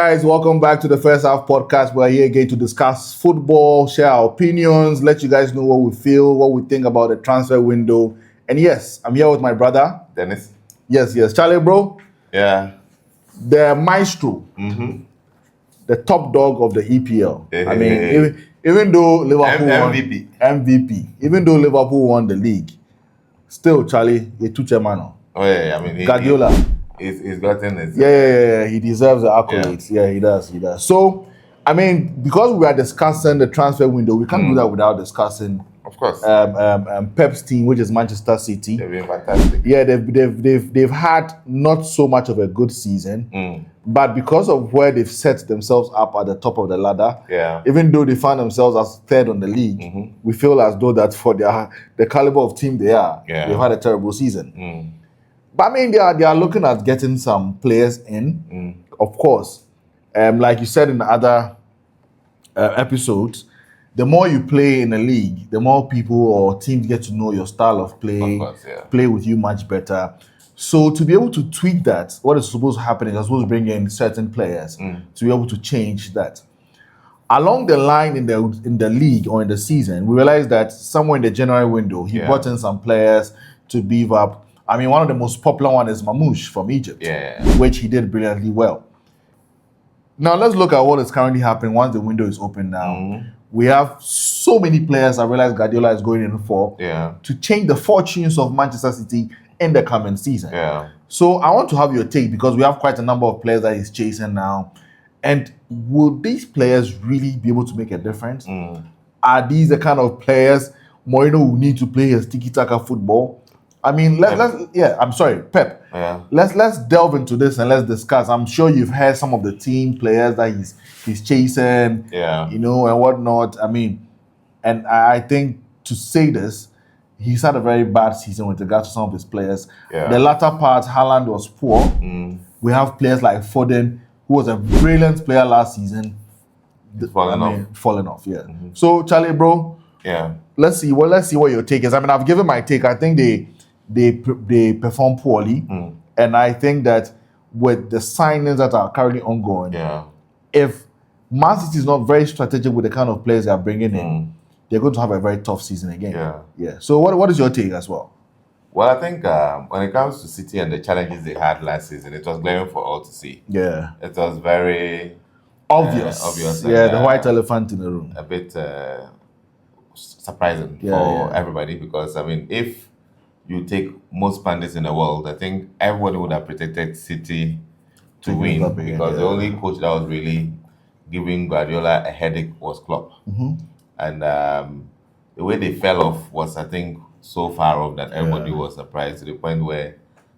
Guys, welcome back to the First Half Podcast. We're here again to discuss football, share our opinions, let you guys know what we feel, what we think about the transfer window. And yes, I'm here with my brother. Dennis? Yes. Charlie, bro. Yeah. The maestro, the top dog of the EPL. I mean, even though Liverpool MVP. Even though Liverpool won the league, still, Charlie, a two-chairman. Oh, yeah. I mean, Guardiola. He's gotten it. Yeah. He deserves the accolades. Yeah, he does. So, I mean, because we are discussing the transfer window, we can't do that without discussing, of course, Pep's team, which is Manchester City. They've been fantastic. Yeah, they've had not so much of a good season, but because of where they've set themselves up at the top of the ladder, even though they find themselves as third on the league, we feel as though that for the caliber of team they are, they've had a terrible season. But I mean, they are looking at getting some players in, of course. Like you said in the other episodes, the more you play in a league, the more people or teams get to know your style of play, play with you much better. So to be able to tweak that, what is supposed to happen is you're supposed to bring in certain players to be able to change that. Along the line in the league or in the season, we realized that somewhere in the January window, he brought in some players to beef up. I mean, one of the most popular one is Mamouche from Egypt, which he did brilliantly well. Now, let's look at what is currently happening once the window is open now. We have so many players I realize Guardiola is going in for to change the fortunes of Manchester City in the coming season. So I want to have your take because we have quite a number of players that he's chasing now. And will these players really be able to make a difference? Are these the kind of players Mourinho will need to play his tiki-taka football? I mean, Pep. Let's delve into this and let's discuss. I'm sure you've heard some of the team players that he's chasing, and whatnot. I mean, and I think to say this, he's had a very bad season with regards to some of his players. The latter part, Haaland was poor. We have players like Foden, who was a brilliant player last season. Fallen off. So, Charlie, bro. Let's see what your take is. I mean, I've given my take. I think they perform poorly, and I think that with the signings that are currently ongoing, if Man City is not very strategic with the kind of players they are bringing in, they're going to have a very tough season again. So what is your take as well? Well, I think when it comes to City and the challenges they had last season, it was glaring for all to see. It was very obvious. The white elephant in the room. A bit surprising for everybody because, I mean, if you take most pundits in the world, I think everybody would have predicted City to win because the only coach that was really giving Guardiola a headache was Klopp. And the way they fell off was, I think, so far off that everybody was surprised to the point where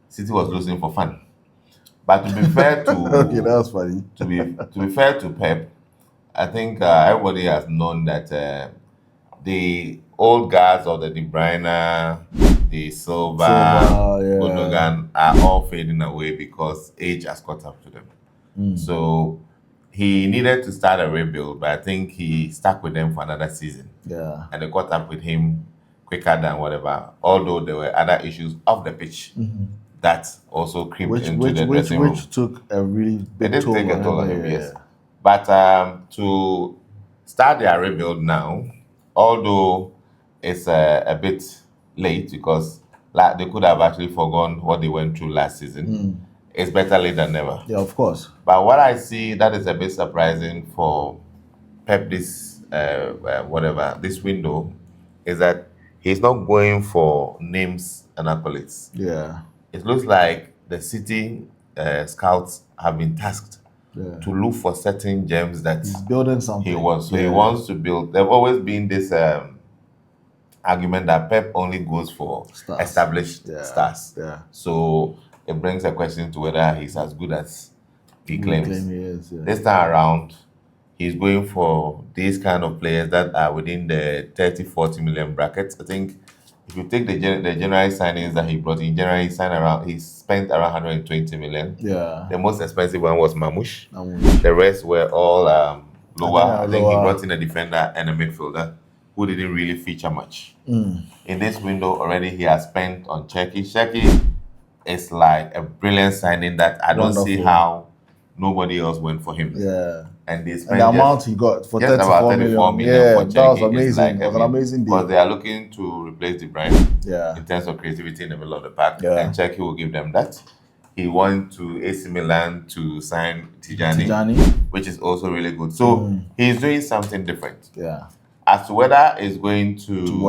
City was losing for fun. But to be fair to that was funny. To be fair to Pep, I think everybody has known that the old guys of the De Bruyne, the Silva, Gundogan are all fading away because age has caught up to them. So he needed to start a rebuild, but I think he stuck with them for another season. And they caught up with him quicker than whatever, although there were other issues off the pitch that also creeped into the dressing room. Which took a really big toll on him, yes. But to start their rebuild now, although it's a bit late because they could have actually forgone what they went through last season. It's better late than never. Yeah, of course. But what I see that is a bit surprising for Pep this window is that he's not going for names and accolades. It looks like the City scouts have been tasked to look for certain gems that he's building something. He wants to build. There've always been this argument that Pep only goes for established stars. So it brings a question to whether he's as good as he claims. He is, This time around, he's going for these kind of players that are within the 30-40 million brackets. I think if you take the January signings that he brought in January, he spent around 120 million. The most expensive one was Mamouche. The rest were all lower. I think he brought in a defender and a midfielder who didn't really feature much. In this window already, he has spent on Cherki. Cherki is like a brilliant signing that I don't see how nobody else went for him. Yeah. And they spent and the amount he got for just 34 about 34 million yeah, for that was Cherki is amazing. like, It was an amazing deal. because they are looking to replace De Bruyne Yeah. in terms of creativity in the middle of the park, Yeah. and Cherki will give them that. He went to AC Milan to sign Tijani, which is also really good. So he's doing something different. Yeah. As to whether it's going to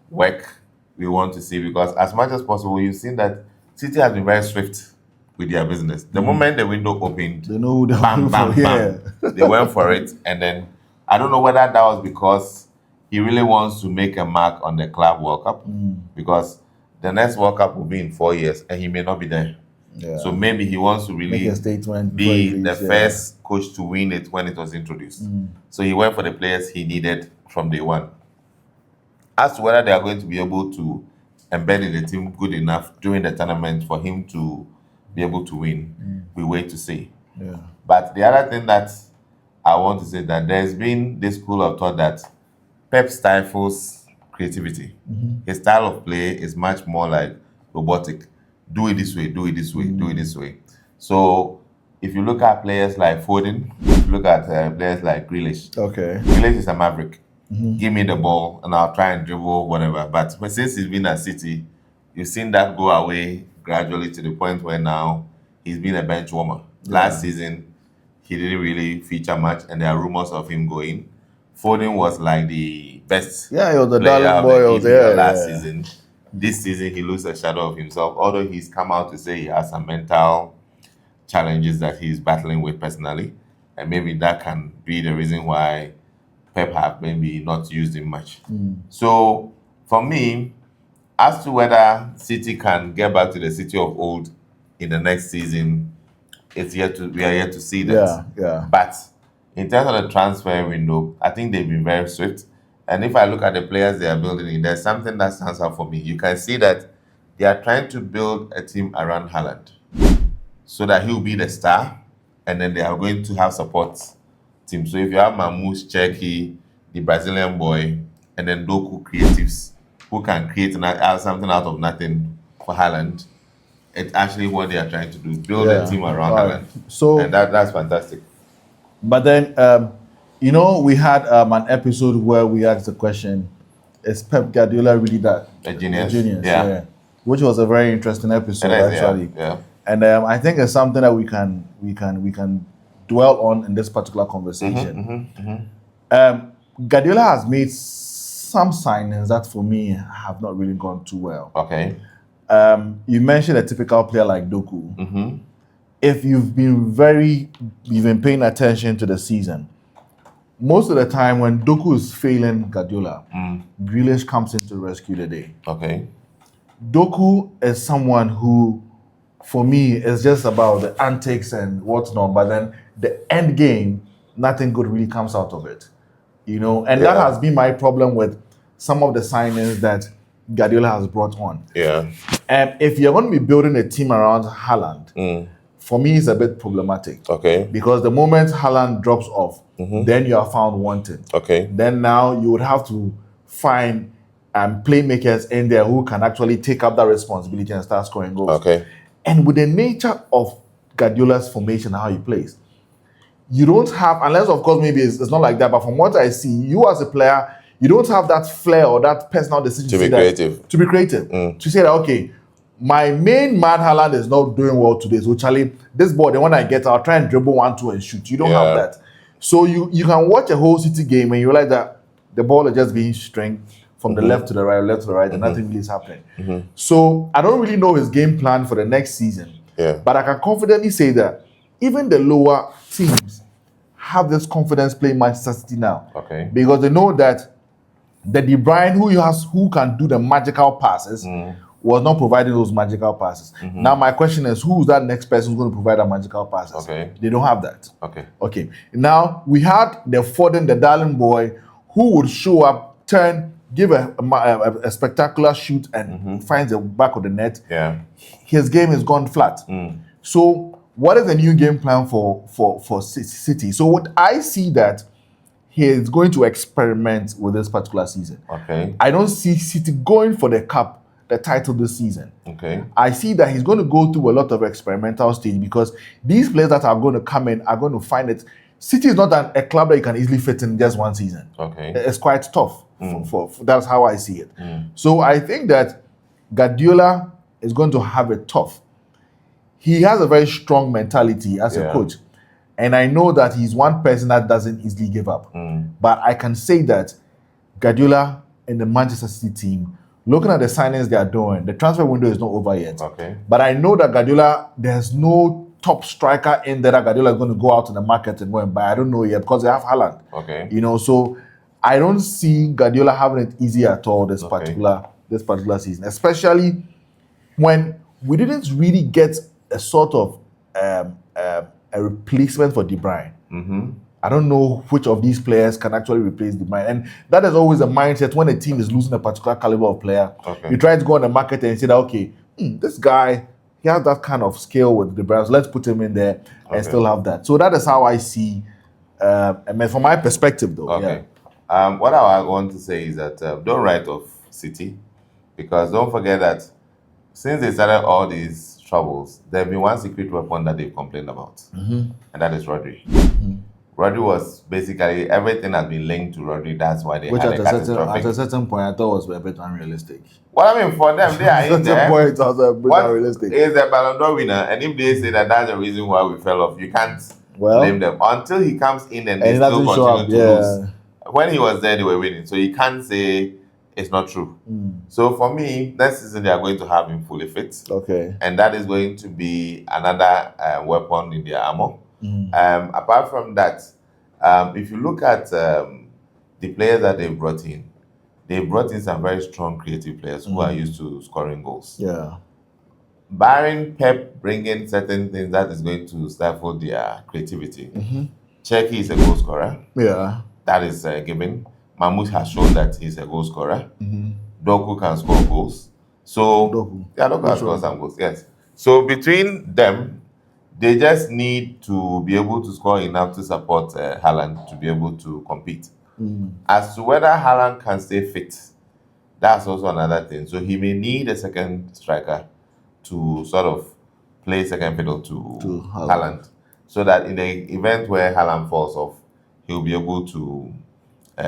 work, we want to see, because as much as possible, you've seen that City has been very swift with their business. The moment the window opened, they know who they're bam, bam, for. bam. Yeah. They went for it. And then I don't know whether that was because he really wants to make a mark on the Club World Cup, because the next World Cup will be in 4 years and he may not be there. Yeah. So maybe he wants to really make a statement, be the first coach to win it when it was introduced. So he went for the players he needed from day one. As to whether they are going to be able to embed in the team good enough during the tournament for him to be able to win, we wait to see. Yeah. But the other thing that I want to say, that there's been this school of thought that Pep stifles creativity. His style of play is much more like robotic. Do it this way, do it this way, do it this way. So if you look at players like Foden, if you look at players like Grealish. Okay. Grealish is a maverick. Give me the ball and I'll try and dribble, whatever. But since he's been at City, you've seen that go away gradually to the point where now he's been a bench warmer. Last season, he didn't really feature much, and there are rumors of him going. Foden was like the best he was the player darling boy of the EPL last yeah. season. This season, he looks a shadow of himself, although he's come out to say he has some mental challenges that he's battling with personally. And maybe that can be the reason why Pep have maybe not used him much. So for me, as to whether City can get back to the City of old in the next season, we are yet to see that. Yeah. But in terms of the transfer window, I think they've been very swift. And if I look at the players they are building, there's something that stands out for me. You can see that they are trying to build a team around Haaland so that he'll be the star, and then they are going to have support team. So if you have Mamouche, Cherki, the Brazilian boy, and then Doku creatives who can create something out of nothing for Haaland, it's actually what they are trying to do, build a team around Haaland. So, and that's fantastic. But then, we had an episode where we asked the question, is Pep Guardiola really that? A genius. Yeah. Which was a very interesting episode, actually. Yeah. And I think it's something that we can dwell on in this particular conversation. Guardiola has made some signings that for me have not really gone too well. Okay. You mentioned a typical player like Doku. If you've been paying attention to the season, most of the time when Doku is failing Guardiola, Grealish comes in to rescue the day. Okay. Doku is someone who, for me, is just about the antics and whatnot, but then the end game, nothing good really comes out of it. And that has been my problem with some of the signings that Guardiola has brought on. Yeah. If you're going to be building a team around Haaland, for me, it's a bit problematic. Okay. Because the moment Haaland drops off, then you are found wanting. Okay. Then now you would have to find playmakers in there who can actually take up that responsibility and start scoring goals. Okay. And with the nature of Guardiola's formation, how he plays, you don't have, unless of course maybe it's not like that, but from what I see, you as a player, you don't have that flair or that personal decision to be creative. To say that, okay, my main man Haaland is not doing well today, so Charlie, this ball, the one I get, I'll try and dribble 1-2 and shoot. You don't have that. So you can watch a whole City game and you realize that the ball is just being stringed from the left to the right, and nothing really is happening. So I don't really know his game plan for the next season. Yeah. But I can confidently say that even the lower teams have this confidence playing Manchester City now. Okay. Because they know that the De Bruyne who can do the magical passes was not providing those magical passes. Now my question is, who's that next person who's going to provide that magical passes? Okay. They don't have that. Okay. Now we had the Foden, the darling boy, who would show up, give a spectacular shoot and finds the back of the net. Yeah. His game has gone flat. So what is the new game plan for City? So what I see that he is going to experiment with this particular season. Okay. I don't see City going for the cup the title this season. Okay. I see that he's going to go through a lot of experimental stage because these players that are going to come in are going to find it. City is not a club that you can easily fit in just one season. Okay. It's quite tough. For that's how I see it. So I think that Guardiola is going to have it tough. He has a very strong mentality as a coach. And I know that he's one person that doesn't easily give up. But I can say that Guardiola and the Manchester City team, looking at the signings they are doing, the transfer window is not over yet. Okay. But I know that Guardiola, there's no top striker in there that Guardiola is going to go out in the market and go and buy. I don't know yet because they have Haaland. Okay. You know, so I don't see Guardiola having it easy at all this particular season, especially when we didn't really get a sort of a replacement for De Bruyne. I don't know which of these players can actually replace De Bruyne. And that is always a mindset when a team is losing a particular caliber of player. You try to go on the market and say that, okay, this guy, he has that kind of skill with De Bruyne, so let's put him in there and still have that. So that is how I see, from my perspective though. Okay. What I want to say is that don't write off City, because don't forget that since they started all these troubles, there have been one secret weapon that they've complained about, and that is Rodri. Rodri was basically, everything has been linked to Rodri. That's why they had a catastrophic. At a certain point, I thought was a bit unrealistic. Well, I mean, for them, they are in there. At a certain point, it was a bit unrealistic. Is a Ballon d'Or winner, and if they say that that's the reason why we fell off, you can't blame them until he comes in and they still continue to lose. When he was there, they were winning, so you can't say it's not true. So for me, next season they are going to have him fully fit. Okay, and that is going to be another weapon in their armor. Apart from that, if you look at the players that they brought in some very strong creative players who are used to scoring goals. Yeah. Barring Pep bringing certain things that is going to stifle their creativity. Cherki is a goal scorer. Yeah. That is a given. Mahmoud has shown that he's a goal scorer. Doku can score goals. So, Doku can score some goals, yes. So between them, they just need to be able to score enough to support Haaland to be able to compete. As to whether Haaland can stay fit, that's also another thing. So he may need a second striker to sort of play second fiddle to Haaland, so that in the event where Haaland falls off, he'll be able to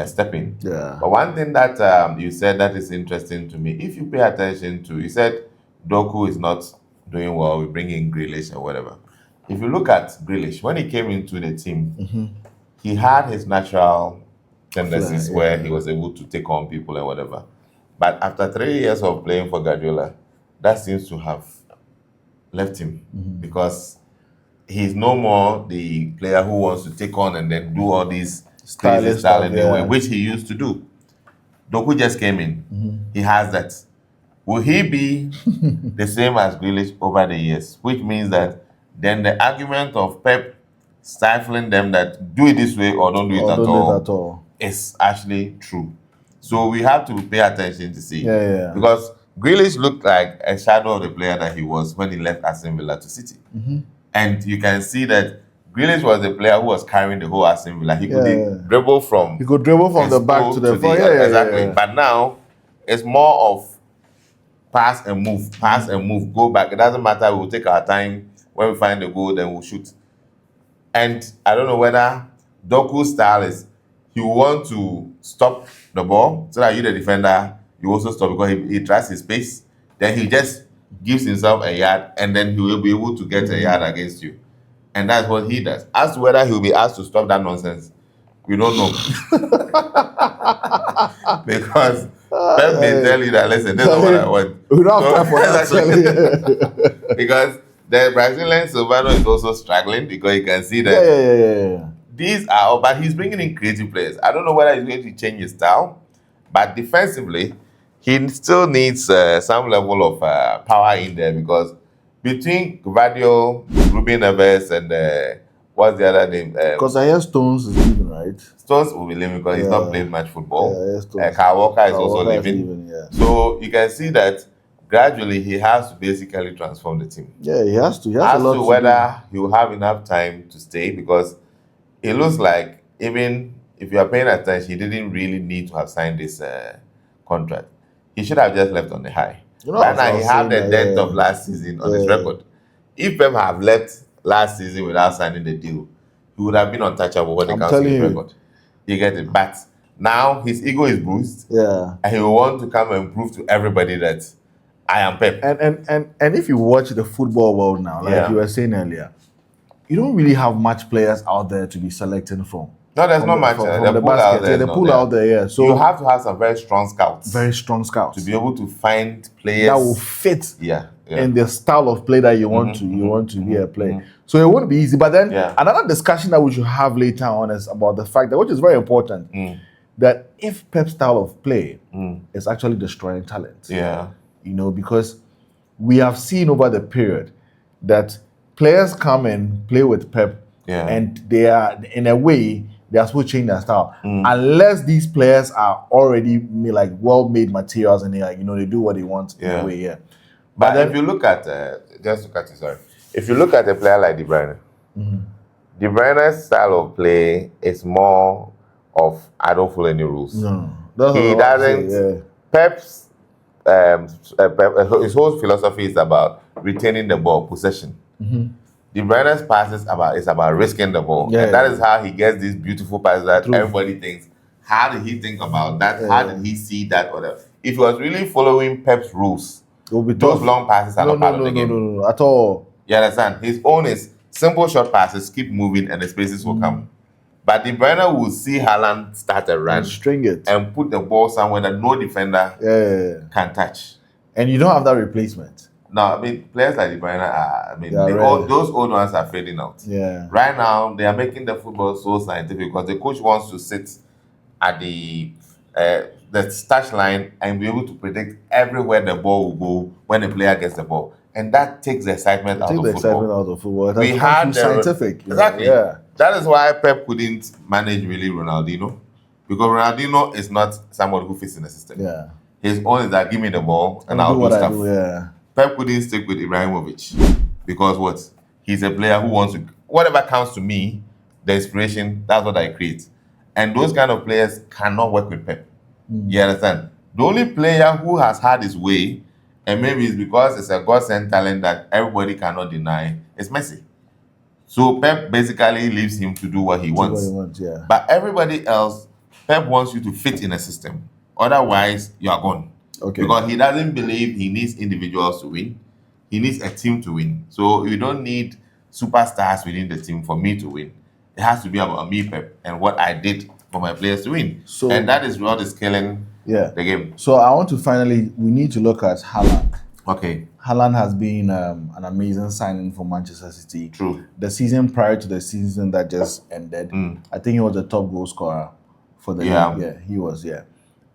step in. Yeah. But one thing that you said that is interesting to me, if you pay attention to, you said Doku is not doing well, we bring in Grealish or whatever. If you look at Grealish, when he came into the team, he had his natural tendencies where he was able to take on people and whatever. But after 3 years of playing for Guardiola, that seems to have left him because he's no more the player who wants to take on and then do all these crazy styling way, which he used to do. Doku just came in. He has that. Will he be the same as Grealish over the years? Which means that then the argument of Pep stifling them that do it this way or don't do it at all is actually true. So we have to pay attention to see. Because Grealish looked like a shadow of the player that he was when he left Aston Villa to City. And you can see that Grealish was the player who was carrying the whole Aston Villa. He could dribble from the back to the front. Exactly. But now it's more of pass and move, go back. It doesn't matter. We'll take our time. When we find the goal, then we'll shoot. And I don't know whether Doku's style is he will want to stop the ball so that you, the defender, you also stop because he trusts his pace. Then he just gives himself a yard and then he will be able to get a yard against you. And that's what he does. As to whether he will be asked to stop that nonsense, we don't know. Because Pep may tell you that, listen, this is what I want. We don't have time for that. Because the Brazilian Silvano is also struggling because you can see that these are, but he's bringing in creative players. I don't know whether he's going to change his style, but defensively, he still needs some level of power in there because between Gvardiol, Ruben Neves, and what's the other name? Because I hear Stones is leaving, right? Stones will be leaving because he's not playing much football. Kyle Walker is also leaving. So you can see that gradually he has to basically transform the team. Yeah, he has to. As to whether he will have enough time to stay, because it looks like even if you are paying attention, he didn't really need to have signed this contract. He should have just left on the high. Right now, he had the dent of last season on his record. If Pep have left last season without signing the deal, he would have been untouchable when it comes to his record. You get it? But now his ego is bruised. Yeah. And he will want to come and prove to everybody that I am Pep. And if you watch the football world now, like you were saying earlier, you don't really have much players out there to be selecting from. No, there's not much. From the basket. The pool out there, yeah. So you have to have some very strong scouts. Very strong scouts. To be able to find players that will fit in the style of play that you want to be a player. So it won't be easy. But then another discussion that we should have later on is about the fact that, which is very important, that if Pep's style of play is actually destroying talent. Yeah. You know, because we have seen over the period that players come and play with Pep and they are, in a way, they are supposed to change their style. Unless these players are already like well-made materials and they do what they want in a way, But then, if you look at, if you look at a player like De Bruyne, De Bruyne's style of play is more of, I don't follow any rules. No. He doesn't, Pep's, his whole philosophy is about retaining the ball, possession. De Bruyne's pass is about risking the ball. And that is how he gets these beautiful passes that everybody thinks. How did he think about that? How did he see that? Whatever. If he was really following Pep's rules, those long passes are not part of the game. No, at all. You understand? His own is simple short passes, keep moving, and the spaces will come. But De Bruyne will see Haaland start a run, string it, and put the ball somewhere that no defender can touch. And you don't have that replacement. No, I mean, players like De Bruyne those old ones are fading out. Yeah. Right now, they are making the football so scientific because the coach wants to sit at the touch line and be able to predict everywhere the ball will go when the player gets the ball. And that takes the excitement out of football. We had scientific. Exactly. Yeah. That is why Pep couldn't manage really Ronaldinho, because Ronaldinho is not someone who fits in the system. Yeah. His own is that give me the ball and I'll do stuff. Yeah. Pep couldn't stick with Ibrahimovic because what? He's a player who wants to, whatever comes to me, the inspiration, that's what I create. And those kind of players cannot work with Pep. You understand? The only player who has had his way, and maybe it's because it's a God-sent talent that everybody cannot deny, is Messi. So Pep basically leaves him to do what he wants. But everybody else, Pep wants you to fit in a system. Otherwise, you are gone. Okay. Because he doesn't believe he needs individuals to win. He needs a team to win. So you don't need superstars within the team for me to win. It has to be about me, Pep, and what I did for my players to win. And that is what is killing the game. So I want to we need to look at Haaland. Okay. Haaland has been an amazing signing for Manchester City. True. The season prior to the season that just ended, I think he was the top goal scorer for the league. Yeah, he was,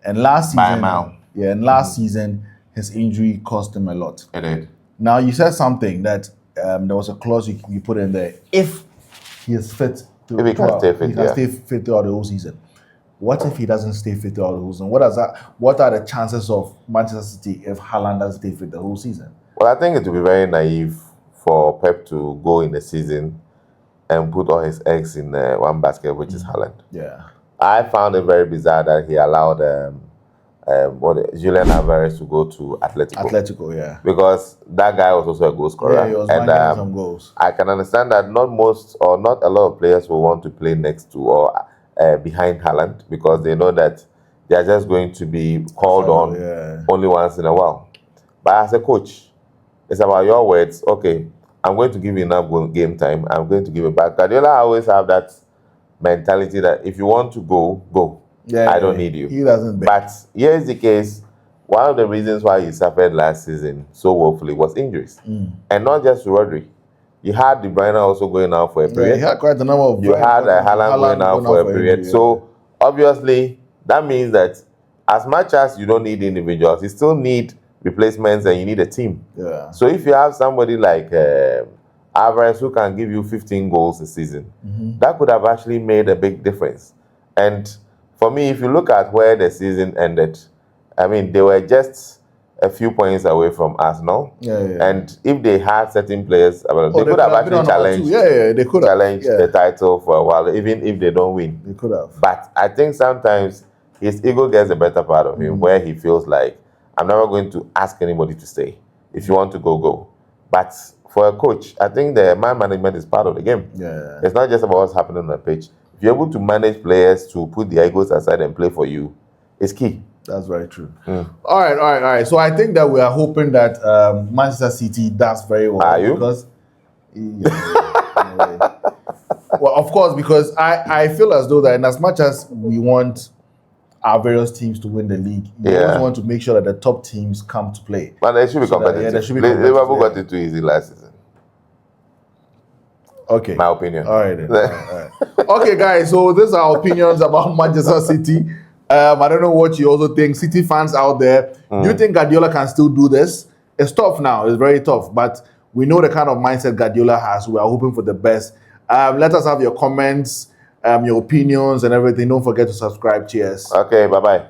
And last season, by a mile. Yeah, and last season, his injury cost him a lot. It did. Now, you said something that there was a clause you put in there. If he is fit, he can stay fit throughout the whole season. What if he doesn't stay fit throughout the whole season? What are the chances of Manchester City if Haaland doesn't stay fit the whole season? Well, I think it would be very naive for Pep to go in the season and put all his eggs in one basket, which is Haaland. Yeah. I found it very bizarre that he allowed Julian Alvarez to go to Atletico, yeah. Because that guy was also a goal scorer. Yeah, he was banging some goals. I can understand that not a lot of players will want to play next to or behind Haaland because they know that they are just going to be called on only once in a while. But as a coach, it's about your words. Okay, I'm going to give you enough game time. I'm going to give it back. Guardiola always have that mentality that if you want to go. I don't need you. He doesn't bet. But here's the case. One of the reasons why he suffered last season so woefully was injuries. And not just Rodri. You had De Bruyne also going out for a period. He had quite a number of... You had Haaland going out for a period. So, obviously, that means that as much as you don't need individuals, you still need replacements and you need a team. Yeah. So, if you have somebody like Alvarez who can give you 15 goals a season, that could have actually made a big difference. And for me, if you look at where the season ended, I mean, they were just a few points away from Arsenal. And if they had certain players, they could have actually challenged the title for a while, even if they don't win. They could have. But I think sometimes his ego gets the better part of him, where he feels like, I'm never going to ask anybody to stay. If you want to go, go. But for a coach, I think the man management is part of the game. Yeah. It's not just about what's happening on the pitch. If you're able to manage players to put their egos aside and play for you, it's key. That's very true. All right. So I think that we are hoping that Manchester City does very well. Are you? Because, well, of course, because I feel as though that in as much as we want our various teams to win the league, we always want to make sure that the top teams come to play. But they should be competitive. They should be competitive. Liverpool got it too easy last season. Okay. My opinion. All right then. All right. Okay, guys. So these are our opinions about Manchester City. I don't know what you also think. City fans out there, do you think Guardiola can still do this? It's tough now. It's very tough. But we know the kind of mindset Guardiola has. We are hoping for the best. Let us have your comments, your opinions and everything. Don't forget to subscribe. Cheers. Okay, bye-bye.